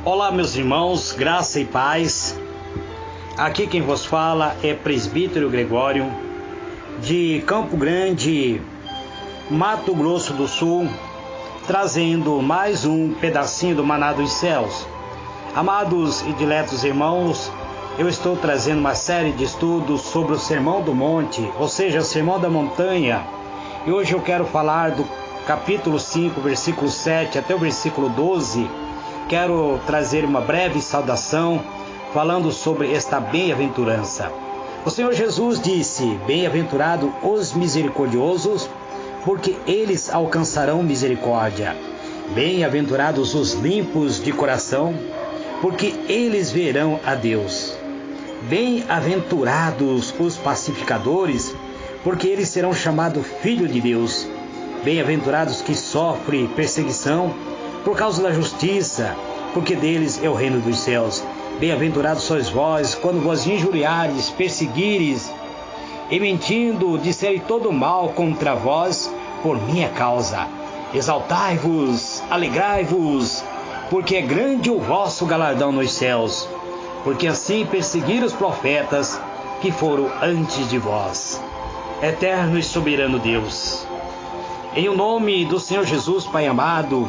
Olá, meus irmãos, graça e paz. Aqui quem vos fala é Presbítero Gregório, de Campo Grande, Mato Grosso do Sul, trazendo mais um pedacinho do Maná dos Céus. Amados e diletos irmãos, eu estou trazendo uma série de estudos sobre o Sermão do Monte, ou seja, o Sermão da Montanha. E hoje eu quero falar do capítulo 5, versículo 7 até o versículo 12. Quero trazer uma breve saudação falando sobre esta bem-aventurança. O Senhor Jesus disse: bem-aventurado os misericordiosos, porque eles alcançarão misericórdia. Bem-aventurados os limpos de coração, porque eles verão a Deus. Bem-aventurados os pacificadores, porque eles serão chamados filhos de Deus. Bem-aventurados que sofrem perseguição por causa da justiça, porque deles é o reino dos céus. Bem-aventurados sois vós, quando vos injuriares, perseguires, e mentindo, disserem todo mal contra vós, por minha causa. Exaltai-vos, alegrai-vos, porque é grande o vosso galardão nos céus, porque assim perseguiram os profetas que foram antes de vós. Eterno e soberano Deus, em o nome do Senhor Jesus, Pai amado,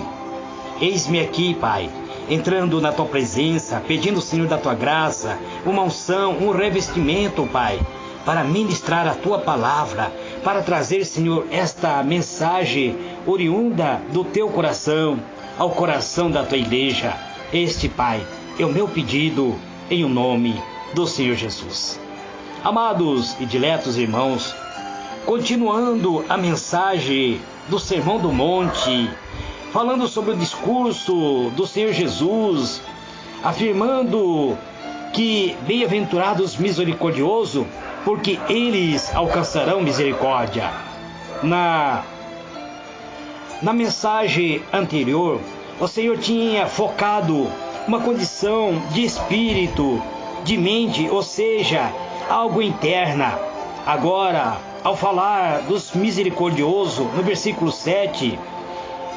eis-me aqui, Pai, entrando na Tua presença, pedindo, Senhor, da Tua graça, uma unção, um revestimento, Pai, para ministrar a Tua palavra, para trazer, Senhor, esta mensagem oriunda do Teu coração, ao coração da Tua igreja. Este, Pai, é o meu pedido, em o nome do Senhor Jesus. Amados e diletos irmãos, continuando a mensagem do Sermão do Monte, falando sobre o discurso do Senhor Jesus, afirmando que bem-aventurados misericordiosos, porque eles alcançarão misericórdia. Na mensagem anterior, o Senhor tinha focado uma condição de espírito, de mente, ou seja, algo interna. Agora, ao falar dos misericordiosos, no versículo 7,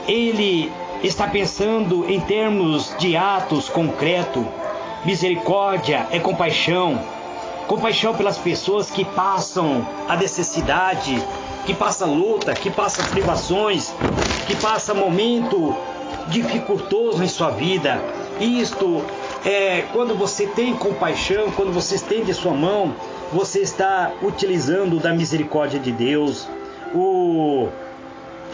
ele está pensando em termos de atos concretos. Misericórdia é compaixão. Compaixão pelas pessoas que passam a necessidade, que passam luta, que passam privações, que passam momento dificultoso em sua vida. Isto é quando você tem compaixão, quando você estende sua mão, você está utilizando da misericórdia de Deus.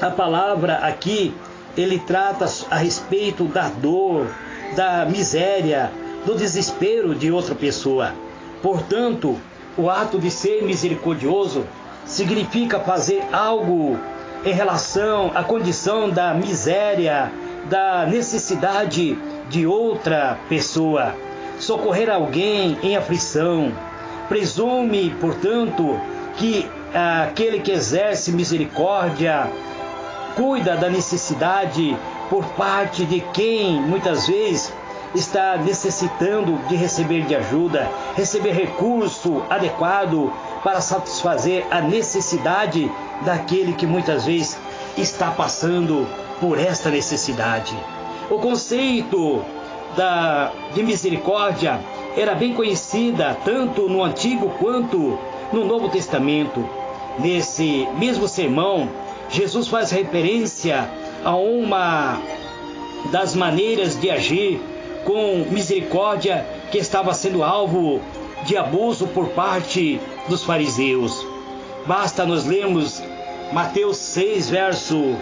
A palavra aqui, ele trata a respeito da dor, da miséria, do desespero de outra pessoa. Portanto, o ato de ser misericordioso significa fazer algo em relação à condição da miséria, da necessidade de outra pessoa. Socorrer alguém em aflição. Presume, portanto, que aquele que exerce misericórdia cuida da necessidade por parte de quem muitas vezes está necessitando de receber de ajuda, receber recurso adequado para satisfazer a necessidade daquele que muitas vezes está passando por esta necessidade. O conceito de misericórdia era bem conhecida tanto no Antigo quanto no Novo Testamento. Nesse mesmo sermão, Jesus faz referência a uma das maneiras de agir com misericórdia que estava sendo alvo de abuso por parte dos fariseus. Basta nós lermos Mateus 6, verso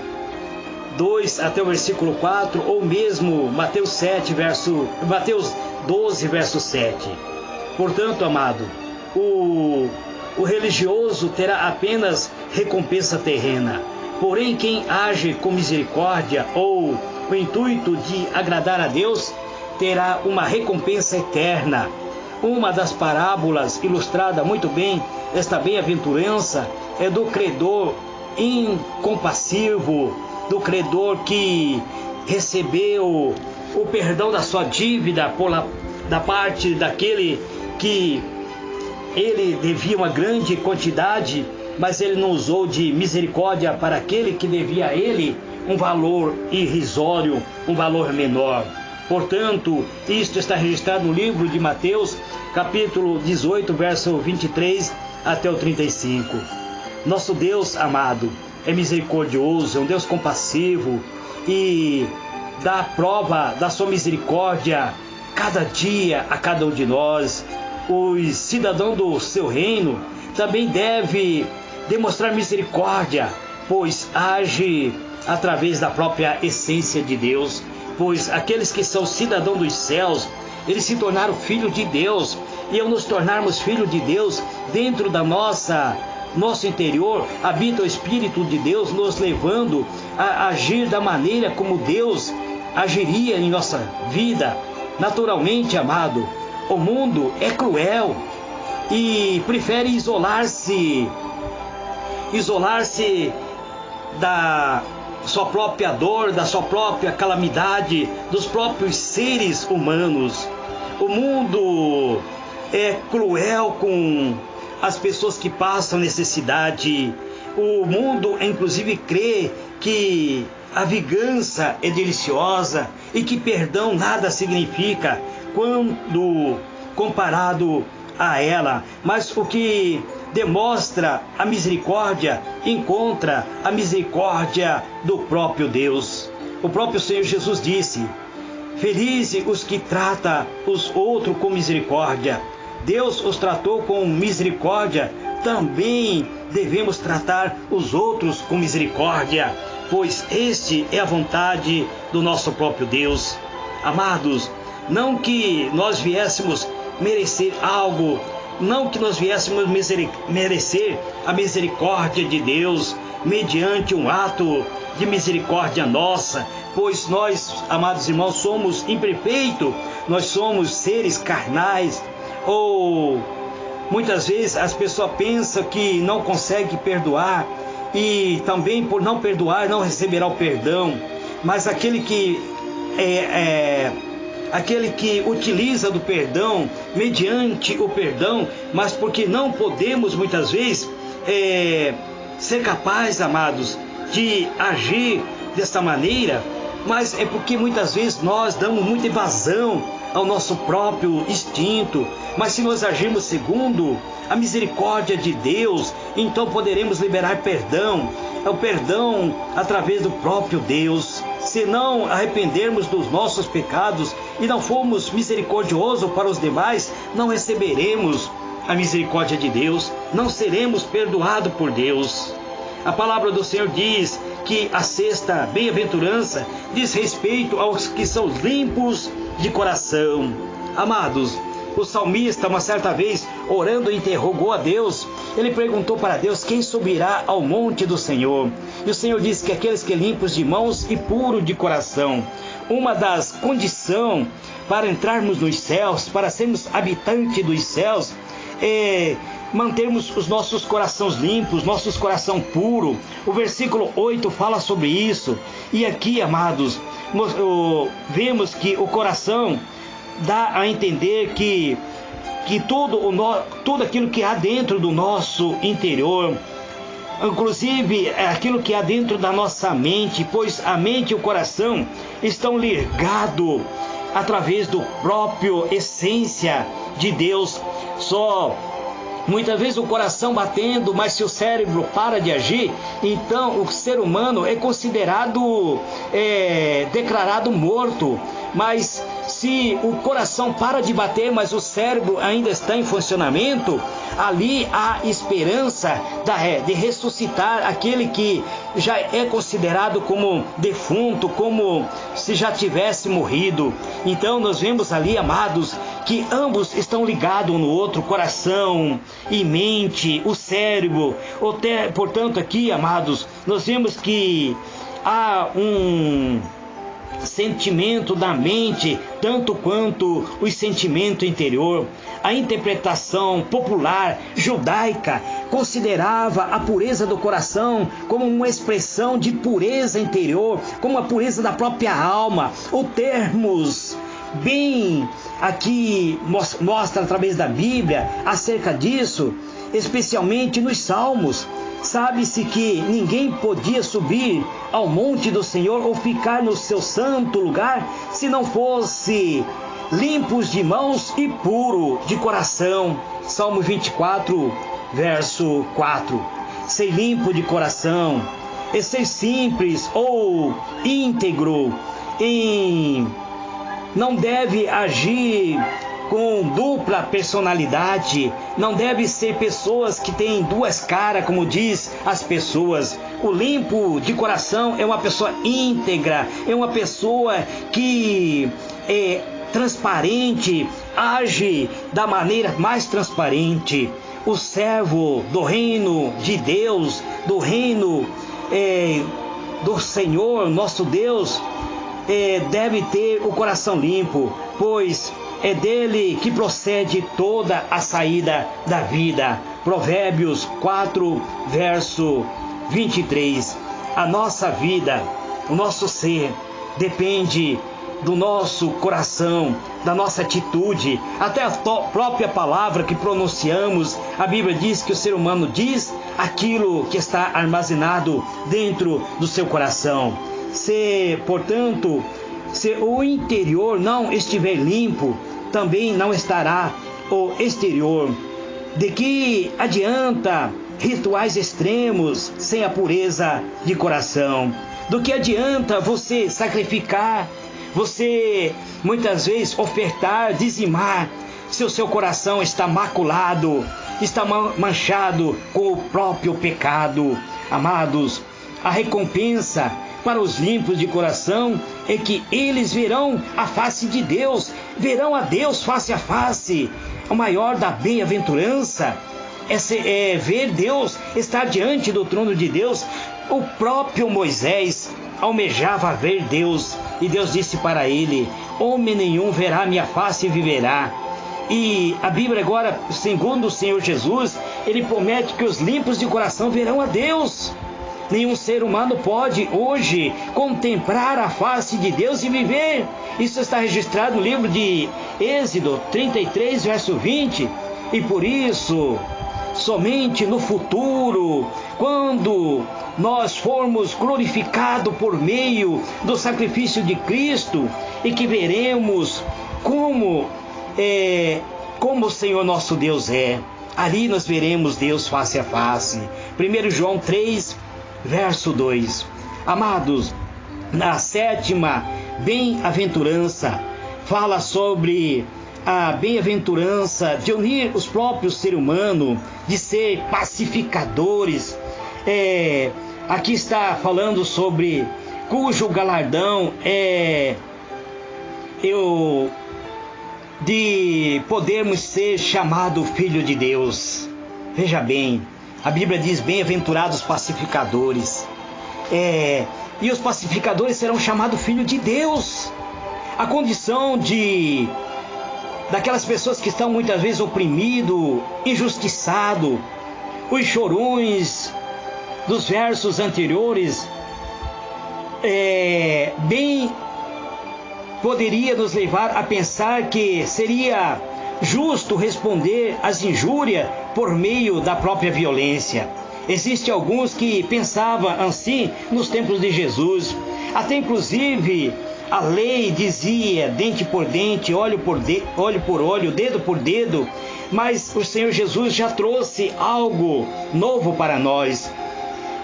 2 até o versículo 4, ou mesmo Mateus 12, verso 7. Portanto, amado, o religioso terá apenas recompensa terrena. Porém, quem age com misericórdia ou com o intuito de agradar a Deus, terá uma recompensa eterna. Uma das parábolas ilustrada muito bem esta bem-aventurança é do credor incompassivo, do credor que recebeu o perdão da sua dívida da parte daquele que ele devia uma grande quantidade, mas ele não usou de misericórdia para aquele que devia a ele um valor irrisório, um valor menor. Portanto, isto está registrado no livro de Mateus, capítulo 18, verso 23 até o 35. Nosso Deus amado é misericordioso, é um Deus compassivo e dá prova da sua misericórdia cada dia a cada um de nós. Os cidadãos do seu reino também devem demonstrar misericórdia, pois age através da própria essência de Deus. Pois aqueles que são cidadãos dos céus, eles se tornaram filhos de Deus. E ao nos tornarmos filhos de Deus, dentro da nosso interior, habita o Espírito de Deus, nos levando a agir da maneira como Deus agiria em nossa vida. Naturalmente, amado, o mundo é cruel e prefere isolar-se da sua própria dor, da sua própria calamidade, dos próprios seres humanos. O mundo é cruel com as pessoas que passam necessidade. O mundo, inclusive, crê que a vingança é deliciosa e que perdão nada significa quando comparado a ela. Mas o que demonstra a misericórdia encontra a misericórdia do próprio Deus. O próprio Senhor Jesus disse: felizes os que tratam os outros com misericórdia. Deus os tratou com misericórdia, também devemos tratar os outros com misericórdia, pois este é a vontade do nosso próprio Deus. Amados, não que nós viéssemos merecer algo, não que nós viéssemos merecer a misericórdia de Deus mediante um ato de misericórdia nossa, pois nós, amados irmãos, somos imperfeitos, nós somos seres carnais. Ou muitas vezes as pessoas pensam que não conseguem perdoar e também por não perdoar não receberá o perdão. Mas aquele que utiliza do perdão mediante o perdão, mas porque não podemos muitas vezes ser capazes, amados, de agir dessa maneira, mas é porque muitas vezes nós damos muita evasão ao nosso próprio instinto. Mas se nós agirmos segundo a misericórdia de Deus, então poderemos liberar perdão, o perdão através do próprio Deus. Se não arrependermos dos nossos pecados e não formos misericordiosos para os demais, não receberemos a misericórdia de Deus, não seremos perdoados por Deus. A palavra do Senhor diz que a sexta bem-aventurança diz respeito aos que são limpos de coração. Amados, o salmista, uma certa vez, orando, interrogou a Deus. Ele perguntou para Deus: quem subirá ao monte do Senhor? E o Senhor disse que aqueles que limpos de mãos e puros de coração. Uma das condições para entrarmos nos céus, para sermos habitantes dos céus, é mantermos os nossos corações limpos, nossos coração puro. O versículo 8 fala sobre isso. E aqui, amados, vemos que o coração dá a entender que tudo aquilo que há dentro do nosso interior, inclusive aquilo que há dentro da nossa mente, pois a mente e o coração estão ligados através do próprio essência de Deus. Só muitas vezes o coração batendo, mas se o cérebro para de agir, então o ser humano é considerado, declarado morto. Mas se o coração para de bater, mas o cérebro ainda está em funcionamento, ali há esperança de ressuscitar aquele que já é considerado como defunto, como se já tivesse morrido. Então nós vemos ali, amados, que ambos estão ligados um no outro, coração e mente, o cérebro. Portanto, aqui, amados, nós vemos que há um sentimento da mente, tanto quanto o sentimento interior. A interpretação popular judaica considerava a pureza do coração como uma expressão de pureza interior, como a pureza da própria alma. O termos bem aqui mostra através da Bíblia acerca disso, especialmente nos Salmos. Sabe-se que ninguém podia subir ao monte do Senhor ou ficar no seu santo lugar se não fosse limpos de mãos e puro de coração. Salmo 24, verso 4. Ser limpo de coração é ser simples ou íntegro, não deve agir com dupla personalidade, não deve ser pessoas que têm duas caras, como diz as pessoas. O limpo de coração é uma pessoa íntegra, é uma pessoa que é transparente, age da maneira mais transparente. O servo do reino de Deus, do reino do Senhor, nosso Deus, deve ter o coração limpo, pois é dele que procede toda a saída da vida. Provérbios 4, verso 23. A nossa vida, o nosso ser, depende do nosso coração, da nossa atitude, até a própria palavra que pronunciamos. A Bíblia diz que o ser humano diz aquilo que está armazenado dentro do seu coração. Portanto, se o interior não estiver limpo, também não estará o exterior. De que adianta rituais extremos sem a pureza de coração? Do que adianta você sacrificar, você muitas vezes ofertar, dizimar, se o seu coração está maculado, está manchado com o próprio pecado? Amados, a recompensa para os limpos de coração é que eles verão a face de Deus, verão a Deus face a face. O maior da bem-aventurança é ver Deus, estar diante do trono de Deus. O próprio Moisés almejava ver Deus, e Deus disse para ele: homem nenhum verá minha face e viverá. E a Bíblia agora, segundo o Senhor Jesus, ele promete que os limpos de coração verão a Deus. Nenhum ser humano pode hoje contemplar a face de Deus e viver. Isso está registrado no livro de Êxodo 33, verso 20. E por isso, somente no futuro, quando nós formos glorificados por meio do sacrifício de Cristo, e que veremos como o Senhor nosso Deus é, ali nós veremos Deus face a face. 1 João 3, verso 2. Amados, na sétima bem-aventurança, fala sobre a bem-aventurança de unir os próprios seres humanos, de ser pacificadores. Aqui está falando sobre cujo galardão de podermos ser chamado filho de Deus. Veja bem, a Bíblia diz: bem-aventurados pacificadores. E os pacificadores serão chamados filhos de Deus. A condição daquelas pessoas que estão muitas vezes oprimidos, injustiçados, os chorões dos versos anteriores, bem poderia nos levar a pensar que seria justo responder às injúrias por meio da própria violência. Existem alguns que pensavam assim nos tempos de Jesus. Até inclusive a lei dizia dente por dente, olho por olho, dedo por dedo. Mas o Senhor Jesus já trouxe algo novo para nós.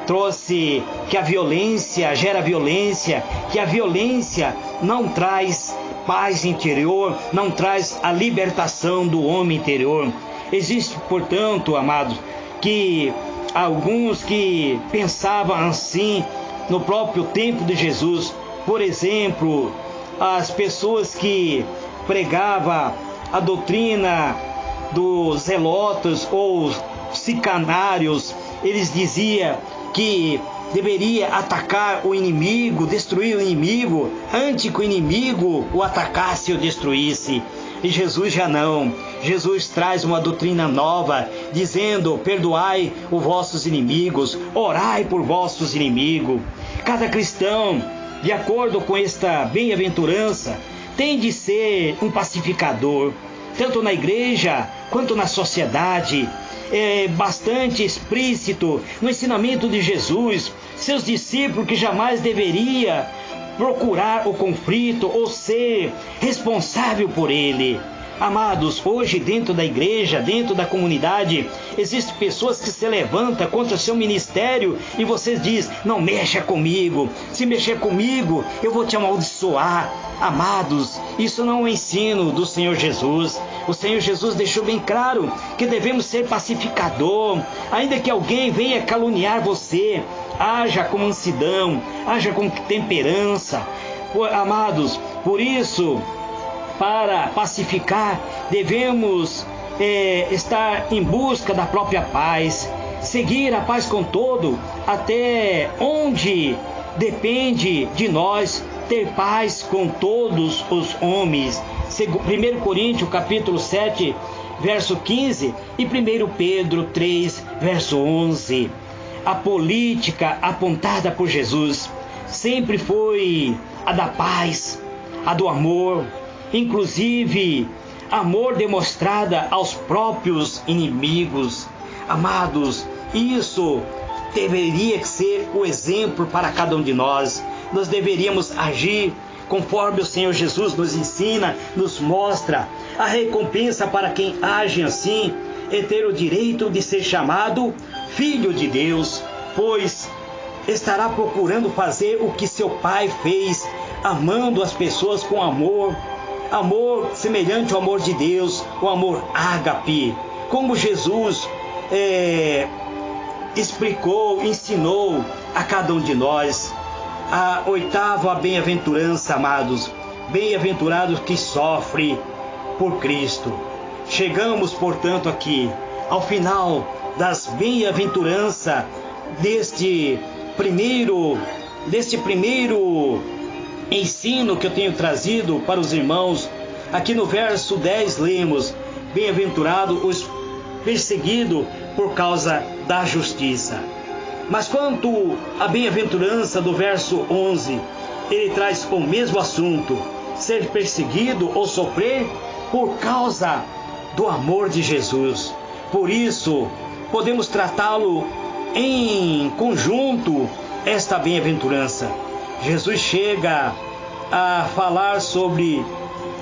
Trouxe que a violência gera violência, que a violência não traz paz interior, não traz a libertação do homem interior. Existe, portanto, amados, que alguns que pensavam assim no próprio tempo de Jesus. Por exemplo, as pessoas que pregavam a doutrina dos zelotas ou sicanários, eles diziam que deveria atacar o inimigo, destruir o inimigo, antes que o inimigo o atacasse ou destruísse. E Jesus já não. Jesus traz uma doutrina nova, dizendo: perdoai os vossos inimigos, orai por vossos inimigos. Cada cristão, de acordo com esta bem-aventurança, tem de ser um pacificador, tanto na igreja quanto na sociedade. bastante explícito no ensinamento de Jesus, seus discípulos que jamais deveria procurar o conflito ou ser responsável por ele. Amados, hoje dentro da igreja, dentro da comunidade, existem pessoas que se levantam contra o seu ministério e vocês dizem, não mexa comigo, se mexer comigo eu vou te amaldiçoar. Amados, isso não é o ensino do Senhor Jesus. O Senhor Jesus deixou bem claro que devemos ser pacificador, ainda que alguém venha caluniar você, haja com mansidão, haja com temperança. Amados, por isso, para pacificar, devemos estar em busca da própria paz, seguir a paz com todo, até onde depende de nós ter paz com todos os homens. 1 Coríntios capítulo 7, verso 15 e 1 Pedro 3, verso 11. A política apontada por Jesus sempre foi a da paz, a do amor, inclusive amor demonstrada aos próprios inimigos. Amados, isso deveria ser o exemplo para cada um de nós. Nós deveríamos agir conforme o Senhor Jesus nos ensina, nos mostra. A recompensa para quem age assim é ter o direito de ser chamado filho de Deus, pois estará procurando fazer o que seu Pai fez, amando as pessoas com amor semelhante ao amor de Deus, o amor ágape, como Jesus explicou, ensinou a cada um de nós. A oitava bem-aventurança, amados, bem-aventurados que sofrem por Cristo. Chegamos, portanto, aqui ao final das bem-aventuranças deste primeiro ensino que eu tenho trazido para os irmãos. Aqui no verso 10 lemos, bem-aventurados os perseguidos por causa da justiça. Mas quanto à bem-aventurança do verso 11, ele traz o mesmo assunto, ser perseguido ou sofrer por causa do amor de Jesus. Por isso, podemos tratá-lo em conjunto, esta bem-aventurança. Jesus chega a falar sobre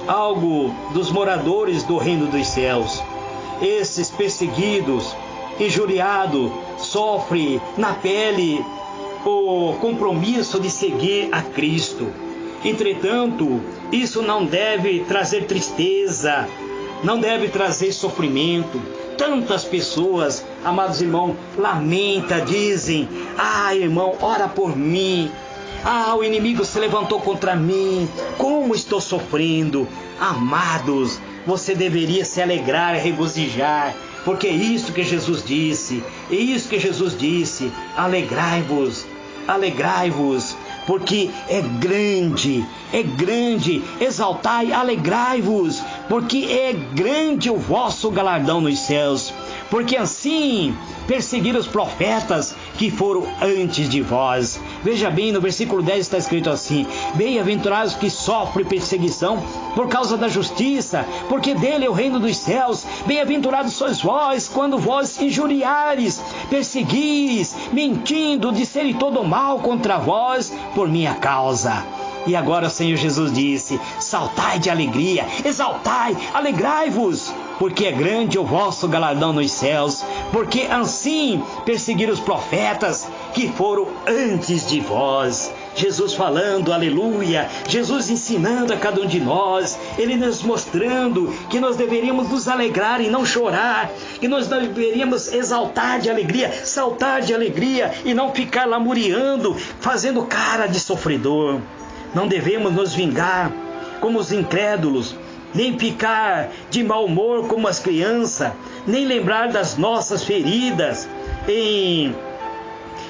algo dos moradores do reino dos céus. Esses perseguidos, injuriados, sofrem na pele o compromisso de seguir a Cristo. Entretanto, isso não deve trazer tristeza, não deve trazer sofrimento. Tantas pessoas, amados irmãos, lamentam, dizem, irmão, ora por mim. O inimigo se levantou contra mim, como estou sofrendo. Amados, você deveria se alegrar, regozijar, porque é isso que Jesus disse, alegrai-vos, porque é grande, exaltai, alegrai-vos, porque é grande o vosso galardão nos céus, porque assim perseguiram os profetas que foram antes de vós. Veja bem, no versículo 10 está escrito assim, bem-aventurados que sofrem perseguição por causa da justiça, porque dele é o reino dos céus. Bem-aventurados sois vós, quando vós injuriares, perseguires, mentindo, disserem todo mal contra vós por minha causa. E agora o Senhor Jesus disse, saltai de alegria, exaltai, alegrai-vos, porque é grande o vosso galardão nos céus, porque assim perseguiram os profetas que foram antes de vós. Jesus falando, aleluia, Jesus ensinando a cada um de nós, Ele nos mostrando que nós deveríamos nos alegrar e não chorar, que nós deveríamos exaltar de alegria, saltar de alegria e não ficar lamuriando, fazendo cara de sofredor. Não devemos nos vingar como os incrédulos, nem ficar de mau humor como as crianças, nem lembrar das nossas feridas,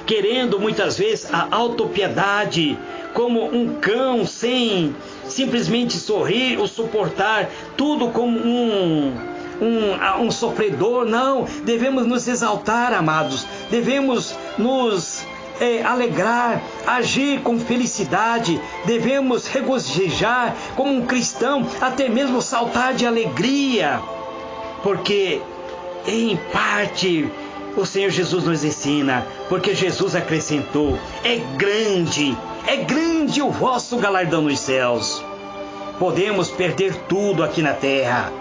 querendo muitas vezes a autopiedade, como um cão sem simplesmente sorrir ou suportar tudo como um sofredor. Não, devemos nos exaltar, amados, devemos nos alegrar, agir com felicidade, devemos regozijar como um cristão, até mesmo saltar de alegria, porque em parte, o Senhor Jesus nos ensina, porque Jesus acrescentou: é grande o vosso galardão nos céus. Podemos perder tudo aqui na terra,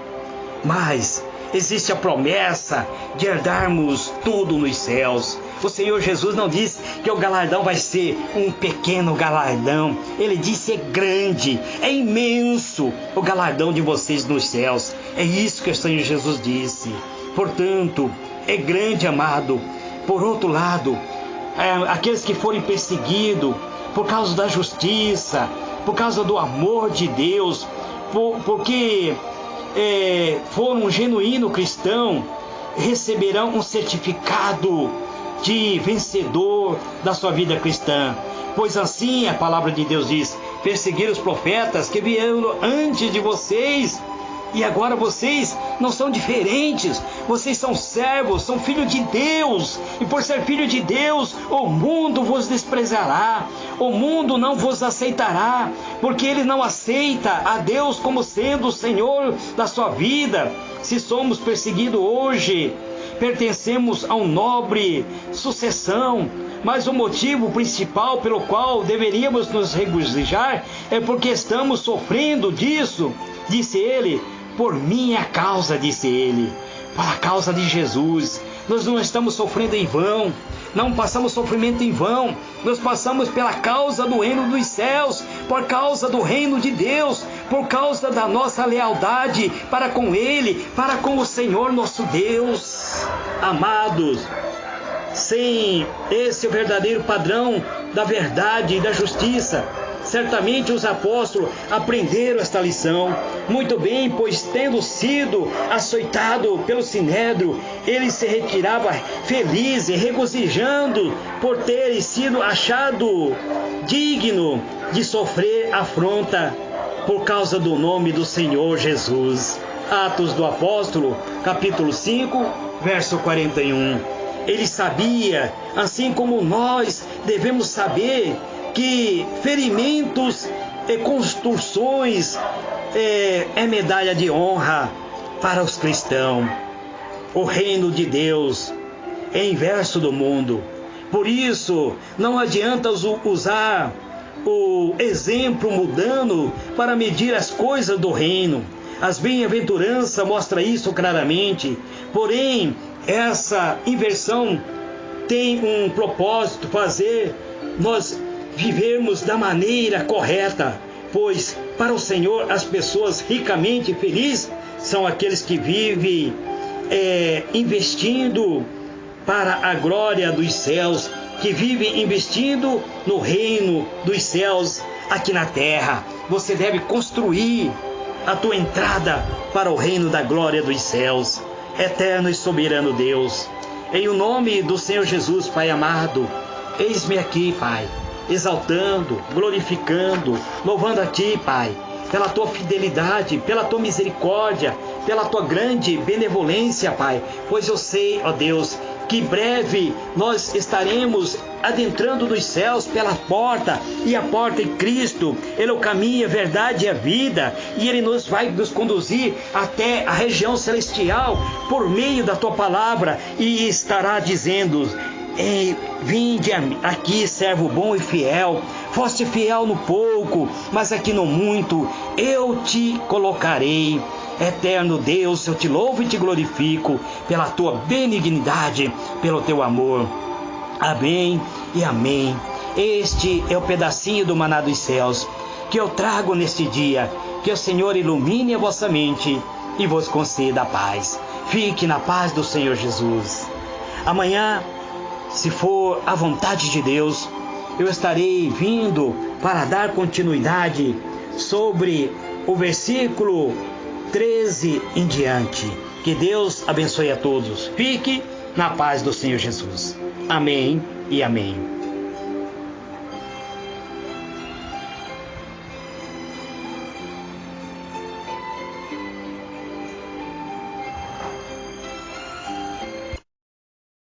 mas existe a promessa de herdarmos tudo nos céus. O Senhor Jesus não disse que o galardão vai ser um pequeno galardão. Ele disse: é grande, é imenso o galardão de vocês nos céus. É isso que o Senhor Jesus disse. Portanto, é grande, amado. Por outro lado, aqueles que forem perseguidos por causa da justiça, por causa do amor de Deus, porque foram um genuíno cristão, receberão um certificado de vencedor da sua vida cristã. Pois assim a palavra de Deus diz: perseguir os profetas que vieram antes de vocês, e agora vocês não são diferentes, vocês são servos, são filhos de Deus, e por ser filho de Deus, o mundo vos desprezará, o mundo não vos aceitará, porque ele não aceita a Deus como sendo o Senhor da sua vida. Se somos perseguidos hoje, pertencemos a uma nobre sucessão, mas o motivo principal pelo qual deveríamos nos regozijar é porque estamos sofrendo disso, disse ele, por minha causa, disse ele, para a causa de Jesus. Nós não estamos sofrendo em vão, não passamos sofrimento em vão, nós passamos pela causa do reino dos céus, por causa do reino de Deus, por causa da nossa lealdade para com Ele, para com o Senhor nosso Deus. Amados, sem esse verdadeiro padrão da verdade e da justiça, certamente os apóstolos aprenderam esta lição muito bem, pois tendo sido açoitado pelo sinédrio, ele se retirava feliz e regozijando por ter sido achado digno de sofrer afronta por causa do nome do Senhor Jesus. Atos do Apóstolo, capítulo 5, verso 41. Ele sabia, assim como nós devemos saber, que ferimentos e construções é medalha de honra para os cristãos. O reino de Deus é inverso do mundo. Por isso, não adianta usar o exemplo mundano para medir as coisas do reino. As bem-aventuranças mostram isso claramente. Porém, essa inversão tem um propósito: fazer nós vivermos da maneira correta, pois para o Senhor as pessoas ricamente felizes são aqueles que vivem investindo para a glória dos céus, que vivem investindo no reino dos céus aqui na terra. Você deve construir a tua entrada para o reino da glória dos céus. Eterno e soberano Deus, em o nome do Senhor Jesus, Pai amado, eis-me aqui, Pai, exaltando, glorificando, louvando a Ti, Pai, pela Tua fidelidade, pela Tua misericórdia, pela Tua grande benevolência, Pai, pois eu sei, ó Deus, que breve nós estaremos adentrando nos céus pela porta, e a porta é Cristo. Ele é o caminho, a verdade e a vida, e Ele vai nos conduzir até a região celestial por meio da Tua palavra, e estará dizendo: vinde aqui, servo bom e fiel, foste fiel no pouco, mas aqui no muito eu te colocarei. Eterno Deus, eu te louvo e te glorifico pela tua benignidade, pelo teu amor. Amém e amém. Este é o pedacinho do maná dos céus que eu trago neste dia. Que o Senhor ilumine a vossa mente e vos conceda a paz. Fique na paz do Senhor Jesus. Amanhã, se for a vontade de Deus, eu estarei vindo para dar continuidade sobre o versículo 13 em diante. Que Deus abençoe a todos. Fique na paz do Senhor Jesus. Amém e amém.